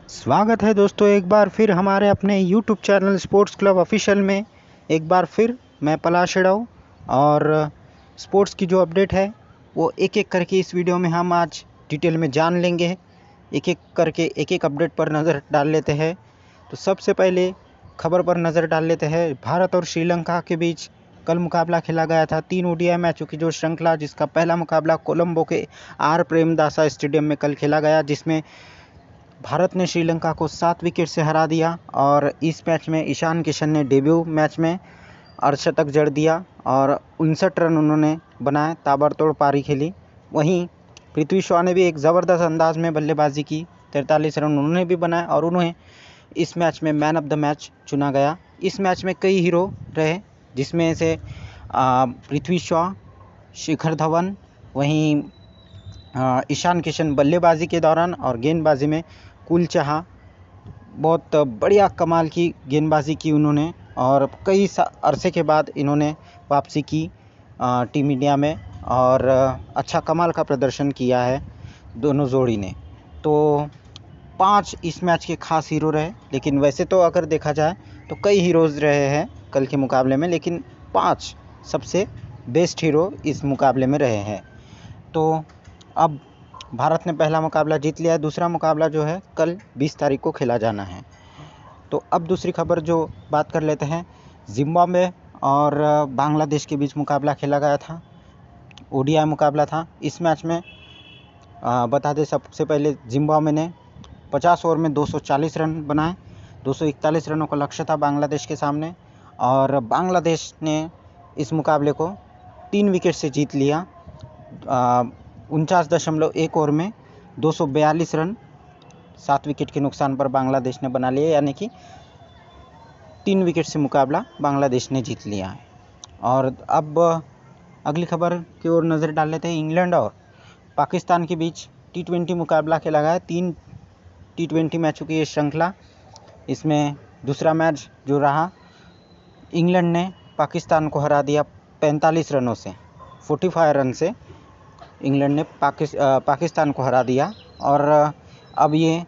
स्वागत है दोस्तों एक बार फिर हमारे अपने YouTube channel sports club official में। एक बार फिर मैं पलाश एडाव और स्पोर्ट्स की जो अपडेट है वो एक एक करके इस वीडियो में हम आज डिटेल में जान लेंगे। एक एक करके एक एक अपडेट पर नज़र डाल लेते हैं। तो सबसे पहले खबर पर नज़र डाल लेते हैं। भारत और श्रीलंका के बीच कल मुकाबला खेला गया था। 3 ODI मैचों की जो श्रृंखला, जिसका पहला मुकाबला कोलंबो के आर प्रेमदासा स्टेडियम में कल खेला गया, जिसमें भारत ने श्रीलंका को 7 विकेट से हरा दिया। और इस मैच में ईशान किशन ने डेब्यू मैच में अर्धशतक जड़ दिया और 59 रन उन्होंने बनाए, ताबड़तोड़ पारी खेली। वहीं पृथ्वी शॉ ने भी एक ज़बरदस्त अंदाज में बल्लेबाजी की, 43 रन उन्होंने भी बनाए और उन्हें इस मैच में मैन ऑफ द मैच चुना गया। इस मैच में कई हीरो रहे, जिसमें से पृथ्वी शॉ, शिखर धवन, वहीं ईशान किशन बल्लेबाजी के दौरान और गेंदबाजी में कुल चाह, बहुत बढ़िया कमाल की गेंदबाजी की उन्होंने और कई अरसे के बाद इन्होंने वापसी की टीम इंडिया में और अच्छा कमाल का प्रदर्शन किया है दोनों जोड़ी ने। तो 5 इस मैच के खास हीरो रहे, लेकिन वैसे तो अगर देखा जाए तो कई हीरोज़ रहे हैं कल के मुकाबले में, लेकिन 5 सबसे बेस्ट हीरो इस मुकाबले में रहे हैं। तो अब भारत ने पहला मुकाबला जीत लिया है। दूसरा मुकाबला जो है कल 20 तारीख को खेला जाना है। तो अब दूसरी खबर जो बात कर लेते हैं, जिम्बाब्वे और बांग्लादेश के बीच मुकाबला खेला गया था, ODI मुकाबला था। इस मैच में बता दें सबसे पहले, जिम्बाब्वे ने 50 ओवर में 240 रन बनाए। 241 रनों का लक्ष्य था बांग्लादेश के सामने और बांग्लादेश ने इस मुकाबले को 3 विकेट से जीत लिया। 49.1 ओवर में 242 रन 7 विकेट के नुकसान पर बांग्लादेश ने बना लिया, यानी कि 3 विकेट से मुकाबला बांग्लादेश ने जीत लिया है। और अब अगली खबर की ओर नज़र डाल लेते हैं। इंग्लैंड और पाकिस्तान के बीच T20 मुकाबला खेला गया है। 3 T20 मैचों की ये श्रृंखला, इसमें दूसरा मैच जो रहा, इंग्लैंड ने पाकिस्तान को हरा दिया 45 रनों से, 45 रन से इंग्लैंड ने पाकिस्तान को हरा दिया। और अब ये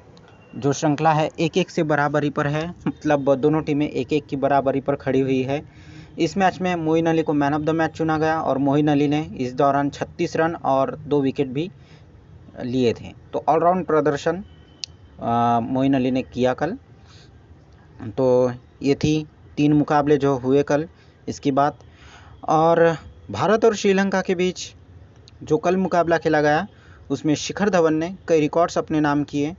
जो श्रृंखला है 1-1 से बराबरी पर है, मतलब दोनों टीमें 1-1 की बराबरी पर खड़ी हुई है। इस मैच में मोइन अली को मैन ऑफ द मैच चुना गया और मोइन अली ने इस दौरान 36 रन और 2 विकेट भी लिए थे। तो ऑलराउंड प्रदर्शन मोइन अली ने किया कल। तो ये थी 3 मुकाबले जो हुए कल इसकी बात। और भारत और श्रीलंका के बीच जो कल मुकाबला खेला गया, उसमें शिखर धवन ने कई रिकॉर्ड्स अपने नाम किए।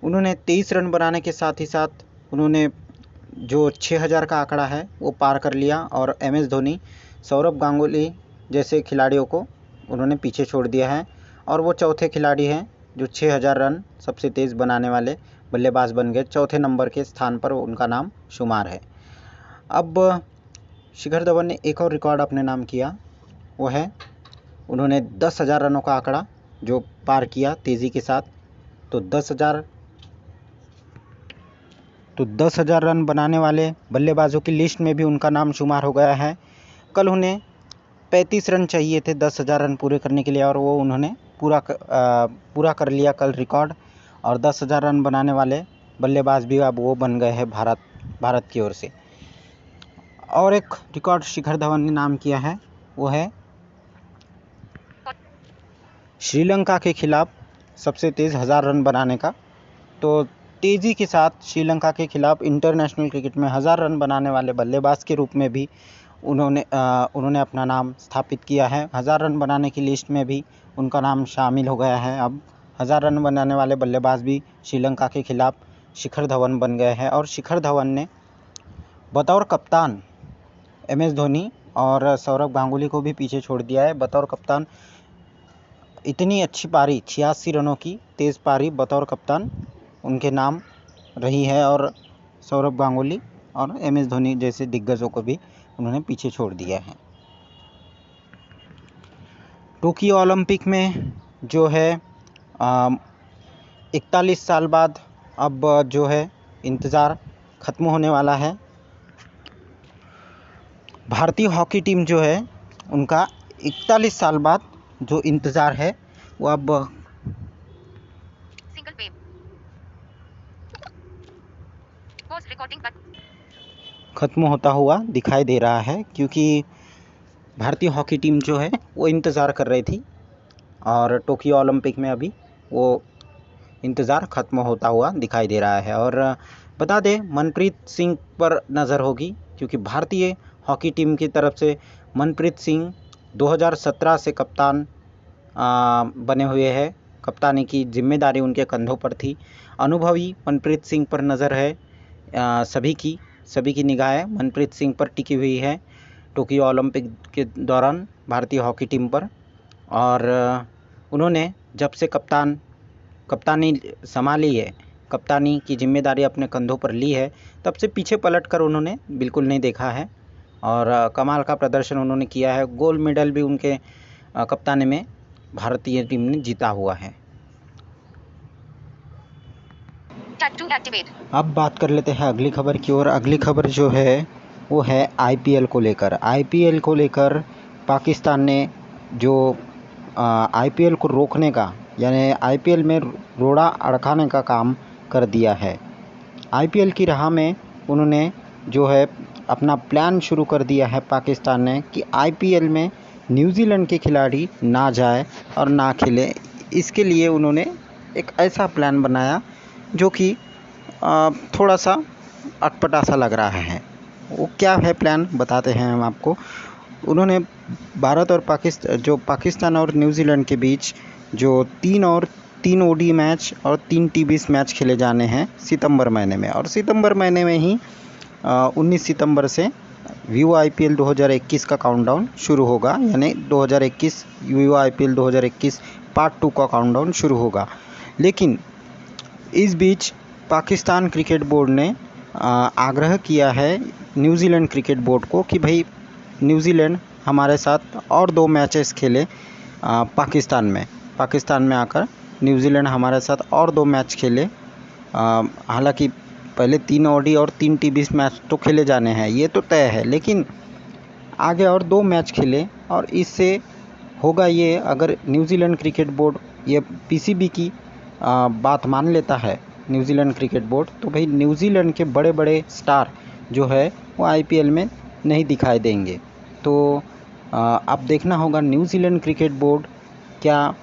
उन्होंने 23 रन बनाने के साथ ही साथ उन्होंने जो 6000 का आंकड़ा है वो पार कर लिया और MS धोनी, सौरभ गांगुली जैसे खिलाड़ियों को उन्होंने पीछे छोड़ दिया है और वो चौथे खिलाड़ी हैं जो 6000 रन सबसे तेज़ बनाने वाले बल्लेबाज बन गए। चौथे नंबर के स्थान पर उनका नाम शुमार है। अब शिखर धवन ने एक और रिकॉर्ड अपने नाम किया, वो है उन्होंने 10,000 रनों का आंकड़ा जो पार किया तेज़ी के साथ। तो 10,000 रन बनाने वाले बल्लेबाजों की लिस्ट में भी उनका नाम शुमार हो गया है। कल उन्हें 35 रन चाहिए थे 10,000 रन पूरे करने के लिए और वो उन्होंने पूरा कर लिया कल रिकॉर्ड। और 10,000 रन बनाने वाले बल्लेबाज भी अब वो बन गए हैं भारत की ओर से। और एक रिकॉर्ड शिखर धवन ने नाम किया है, वो है श्रीलंका के खिलाफ सबसे तेज़ 1000 रन बनाने का। तो तेज़ी के साथ श्रीलंका के खिलाफ इंटरनेशनल क्रिकेट में 1000 रन बनाने वाले बल्लेबाज के रूप में भी उन्होंने अपना नाम स्थापित किया है। 1000 रन बनाने की लिस्ट में भी उनका नाम शामिल हो गया है। अब 1000 रन बनाने वाले बल्लेबाज भी श्रीलंका के खिलाफ शिखर धवन बन गए हैं। और शिखर धवन ने बतौर कप्तान MS धोनी और सौरभ गांगुली को भी पीछे छोड़ दिया है। बतौर कप्तान इतनी अच्छी पारी, 86 रनों की तेज़ पारी बतौर कप्तान उनके नाम रही है और सौरभ गांगुली और MS धोनी जैसे दिग्गजों को भी उन्होंने पीछे छोड़ दिया है। टोक्यो ओलंपिक में जो है 41 साल बाद अब जो है इंतज़ार ख़त्म होने वाला है। भारतीय हॉकी टीम जो है उनका 41 साल बाद जो इंतज़ार है वो अब ख़त्म होता हुआ दिखाई दे रहा है, क्योंकि भारतीय हॉकी टीम जो है वो इंतज़ार कर रही थी और टोक्यो ओलंपिक में अभी वो इंतज़ार ख़त्म होता हुआ दिखाई दे रहा है। और बता दें, मनप्रीत सिंह पर नज़र होगी, क्योंकि भारतीय हॉकी टीम की तरफ से मनप्रीत सिंह 2017 से कप्तान बने हुए हैं। कप्तानी की जिम्मेदारी उनके कंधों पर थी। अनुभवी मनप्रीत सिंह पर नज़र है, सभी की निगाहें मनप्रीत सिंह पर टिकी हुई है टोक्यो ओलंपिक के दौरान भारतीय हॉकी टीम पर। और उन्होंने जब से कप्तानी संभाली है, कप्तानी की जिम्मेदारी अपने कंधों पर ली है, तब से पीछे पलट कर उन्होंने बिल्कुल नहीं देखा है और कमाल का प्रदर्शन उन्होंने किया है। गोल्ड मेडल भी उनके कप्तानी में भारतीय टीम ने जीता हुआ है। अब बात कर लेते हैं अगली खबर की ओर। अगली खबर जो है वो है आईपीएल को लेकर। आईपीएल को लेकर पाकिस्तान ने जो आईपीएल को रोकने का, यानी आईपीएल में रोड़ा अड़काने का काम कर दिया है। आईपीएल की राह में उन्होंने जो है अपना प्लान शुरू कर दिया है पाकिस्तान ने कि आईपीएल में न्यूजीलैंड के खिलाड़ी ना जाए और ना खेले। इसके लिए उन्होंने एक ऐसा प्लान बनाया जो कि थोड़ा सा अटपटा सा लग रहा है। वो क्या है प्लान, बताते हैं हम आपको। उन्होंने भारत और पाकिस्तान और न्यूजीलैंड के बीच जो 3 ओडी मैच और 3 टी20 मैच खेले जाने हैं सितंबर महीने में। और सितंबर महीने में ही 19 सितंबर से वीवो आईपीएल 2021 का काउंटडाउन शुरू होगा, यानी 2021 वीवो आईपीएल 2021 पार्ट 2 का काउंटडाउन शुरू होगा। लेकिन इस बीच पाकिस्तान क्रिकेट बोर्ड ने आग्रह किया है न्यूजीलैंड क्रिकेट बोर्ड को कि भाई न्यूजीलैंड हमारे साथ और 2 मैचेस खेले पाकिस्तान में आकर न्यूजीलैंड हमारे साथ और 2 मैच खेले। हालांकि पहले 3 ओडी और 3 टी20 मैच तो खेले जाने हैं, ये तो तय है, लेकिन आगे और 2 मैच खेले। और इससे होगा ये, अगर न्यूजीलैंड क्रिकेट बोर्ड ये पीसीबी की बात मान लेता है न्यूजीलैंड क्रिकेट बोर्ड, तो भाई न्यूजीलैंड के बड़े बड़े स्टार जो है वो आईपीएल में नहीं दिखाई देंगे। तो अब देखना होगा न्यूजीलैंड क्रिकेट बोर्ड क्या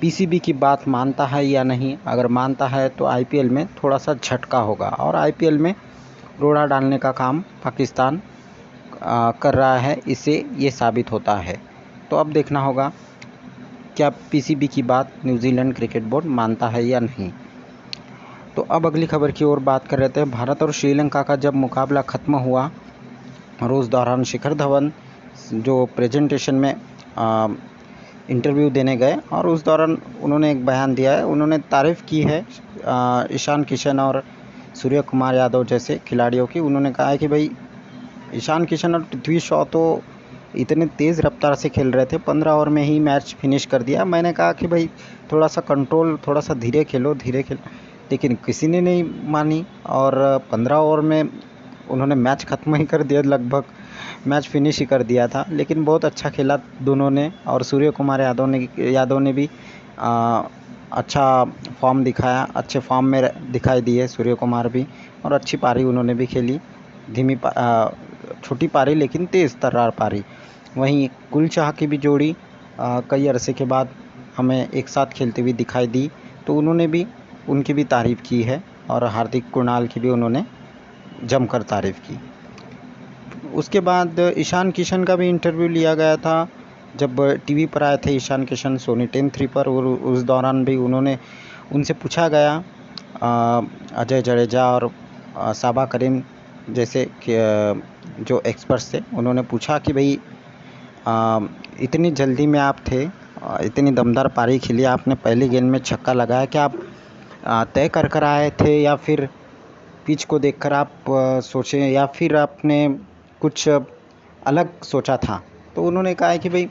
पीसीबी की बात मानता है या नहीं। अगर मानता है तो आईपीएल में थोड़ा सा झटका होगा और आईपीएल में रोड़ा डालने का काम पाकिस्तान कर रहा है, इससे ये साबित होता है। तो अब देखना होगा क्या पीसीबी की बात न्यूजीलैंड क्रिकेट बोर्ड मानता है या नहीं। तो अब अगली खबर की ओर बात कर रहे थे। भारत और श्रीलंका का जब मुकाबला ख़त्म हुआ और उस दौरान शिखर धवन जो प्रेजेंटेशन में इंटरव्यू देने गए और उस दौरान उन्होंने एक बयान दिया है। उन्होंने तारीफ़ की है ईशान किशन और सूर्य कुमार यादव जैसे खिलाड़ियों की। उन्होंने कहा है कि भाई ईशान किशन और पृथ्वी शॉ तो इतने तेज़ रफ्तार से खेल रहे थे, 15 ओवर में ही मैच फिनिश कर दिया। मैंने कहा कि भाई थोड़ा सा कंट्रोल, थोड़ा सा धीरे खेलो, लेकिन किसी ने नहीं मानी और 15 ओवर में उन्होंने मैच ख़त्म ही कर दिया, लगभग मैच फिनिश ही कर दिया था। लेकिन बहुत अच्छा खेला दोनों ने और सूर्य कुमार यादव ने भी अच्छा फॉर्म दिखाया, अच्छे फॉर्म में दिखाई दिए सूर्य कुमार भी, और अच्छी पारी उन्होंने भी खेली, छोटी पारी लेकिन तेज़ तर्रार पारी। वहीं कुलचाह की भी जोड़ी कई अरसे के बाद हमें एक साथ खेलते हुए दिखाई दी, तो उनकी भी तारीफ़ की है और हार्दिक कुणाल की भी उन्होंने जमकर तारीफ़ की। उसके बाद ईशान किशन का भी इंटरव्यू लिया गया था जब टीवी पर आए थे ईशान किशन सोनी 10-3 पर, और उस दौरान भी उनसे पूछा गया अजय जडेजा और साबा करीम जैसे जो एक्सपर्ट्स थे, उन्होंने पूछा कि भाई इतनी जल्दी में आप थे, इतनी दमदार पारी खेली आपने, पहली गेंद में छक्का लगाया, क्या आप तय कर आए थे या फिर पिच को देखकर आप सोचे या फिर आपने कुछ अलग सोचा था? तो उन्होंने कहा है कि भाई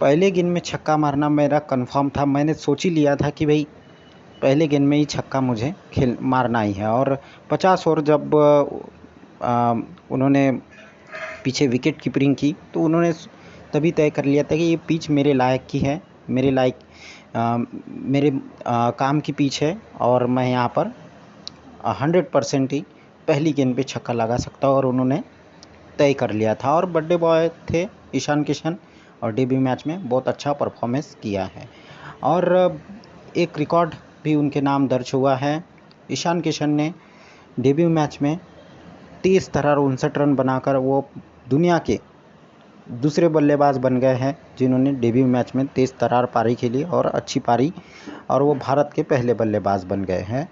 पहले गेंद में छक्का मारना मेरा कंफर्म था, मैंने सोच ही लिया था कि भाई पहले गेंद में ही छक्का मुझे मारना ही है। और 50 ओवर जब उन्होंने पीछे विकेट कीपिंग की तो उन्होंने तभी तय कर लिया था कि ये पिच मेरे लायक की है, मेरे काम की पिच है और मैं यहाँ पर 100% ही पहली गेंद पे छक्का लगा सकता और उन्होंने तय कर लिया था। और बर्थडे बॉय थे ईशान किशन और डेब्यू मैच में बहुत अच्छा परफॉर्मेंस किया है और एक रिकॉर्ड भी उनके नाम दर्ज हुआ है। ईशान किशन ने डेब्यू मैच में 23 रन बनाकर वो दुनिया के दूसरे बल्लेबाज बन गए हैं जिन्होंने डेब्यू मैच में 23 पारी खेली और अच्छी पारी, और वो भारत के पहले बल्लेबाज बन गए हैं।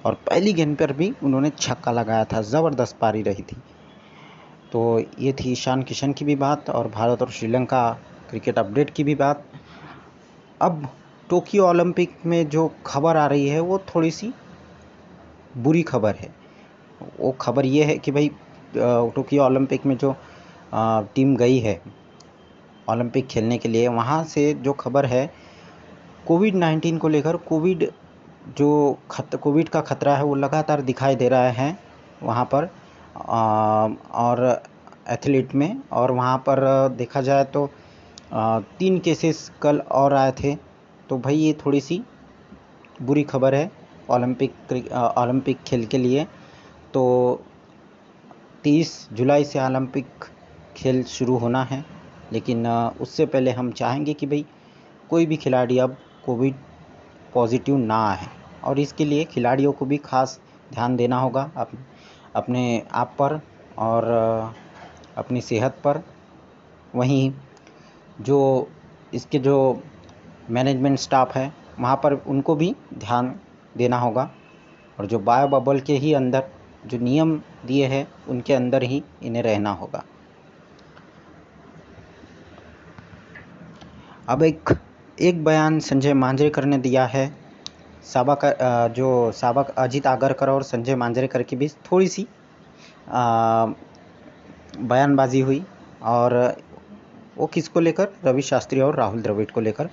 और पहली गेंद पर भी उन्होंने छक्का लगाया था, ज़बरदस्त पारी रही थी। तो ये थी ईशान किशन की भी बात और भारत और श्रीलंका क्रिकेट अपडेट की भी बात। अब टोक्यो ओलंपिक में जो खबर आ रही है वो थोड़ी सी बुरी खबर है। वो खबर ये है कि भाई टोक्यो ओलंपिक में जो टीम गई है ओलंपिक खेलने के लिए, वहाँ से जो खबर है कोविड-19 को लेकर, कोविड का खतरा है वो लगातार दिखाई दे रहा है वहाँ पर और एथलीट में। और वहाँ पर देखा जाए तो 3 केसेस कल और आए थे। तो भाई ये थोड़ी सी बुरी खबर है ओलंपिक खेल के लिए। तो 30 जुलाई से ओलंपिक खेल शुरू होना है, लेकिन उससे पहले हम चाहेंगे कि भाई कोई भी खिलाड़ी अब कोविड पॉजिटिव ना आए, और इसके लिए खिलाड़ियों को भी खास ध्यान देना होगा अपने आप पर और अपनी सेहत पर। वहीं जो इसके जो मैनेजमेंट स्टाफ है वहाँ पर उनको भी ध्यान देना होगा, और जो बायो बबल के ही अंदर जो नियम दिए हैं उनके अंदर ही इन्हें रहना होगा। अब एक बयान संजय मांजरेकर ने दिया है। साबक अजीत आगरकर और संजय मांजरेकर के बीच थोड़ी सी बयानबाजी हुई, और वो किसको लेकर, रवि शास्त्री और राहुल द्रविड़ को लेकर,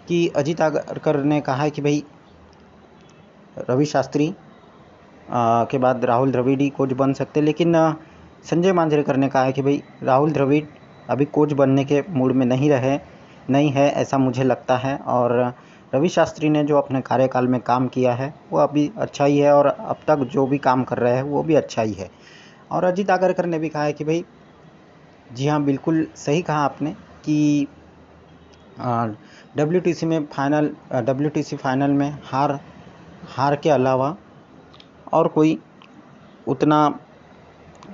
कि अजीत आगरकर ने कहा है कि भाई रवि शास्त्री के बाद राहुल द्रविड़ ही कोच बन सकते, लेकिन संजय मांजरेकर ने कहा है कि भाई राहुल द्रविड़ अभी कोच बनने के मूड में नहीं है ऐसा मुझे लगता है। और रवि शास्त्री ने जो अपने कार्यकाल में काम किया है वो अभी अच्छा ही है, और अब तक जो भी काम कर रहे हैं वो भी अच्छा ही है। और अजीत आगरकर ने भी कहा है कि भाई जी हाँ, बिल्कुल सही कहा आपने कि WTC फाइनल में हार के अलावा और कोई उतना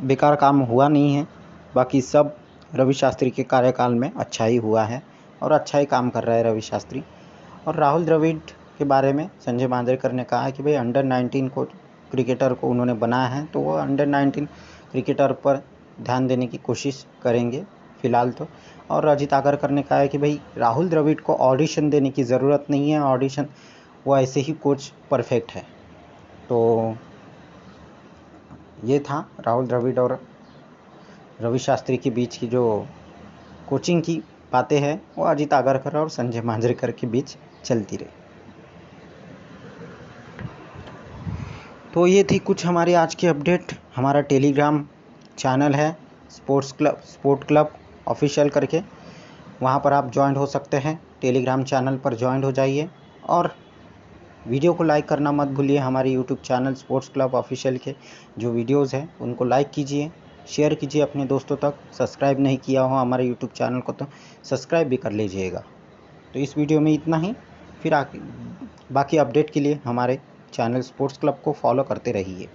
बेकार काम हुआ नहीं है। बाकी सब रवि शास्त्री के कार्यकाल में अच्छा ही हुआ है और अच्छा ही काम कर रहा है रवि शास्त्री। और राहुल द्रविड़ के बारे में संजय मांजरेकर ने कहा है कि भाई अंडर-19 को क्रिकेटर को उन्होंने बनाया है, तो वो अंडर-19 क्रिकेटर पर ध्यान देने की कोशिश करेंगे फ़िलहाल तो। और अजीत आगरकर ने कहा है कि भाई राहुल द्रविड़ को ऑडिशन देने की ज़रूरत नहीं है, ऑडिशन वो ऐसे ही कोच परफेक्ट है। तो ये था राहुल द्रविड़ और रवि शास्त्री के बीच की जो कोचिंग की बातें हैं वो अजीत आगरकर और संजय मांजरेकर के बीच चलती रही। तो ये थी कुछ हमारी आज की अपडेट। हमारा टेलीग्राम चैनल है स्पोर्ट क्लब ऑफिशियल करके, वहाँ पर आप ज्वाइन हो सकते हैं। टेलीग्राम चैनल पर ज्वाइन हो जाइए और वीडियो को लाइक करना मत भूलिए। हमारे YouTube channel sports club official के जो वीडियोस हैं उनको लाइक कीजिए, शेयर कीजिए अपने दोस्तों तक। सब्सक्राइब नहीं किया हो हमारे यूट्यूब चैनल को तो सब्सक्राइब भी कर लीजिएगा। तो इस वीडियो में इतना ही, फिर बाकी अपडेट के लिए हमारे चैनल स्पोर्ट्स क्लब को फॉलो करते रहिए।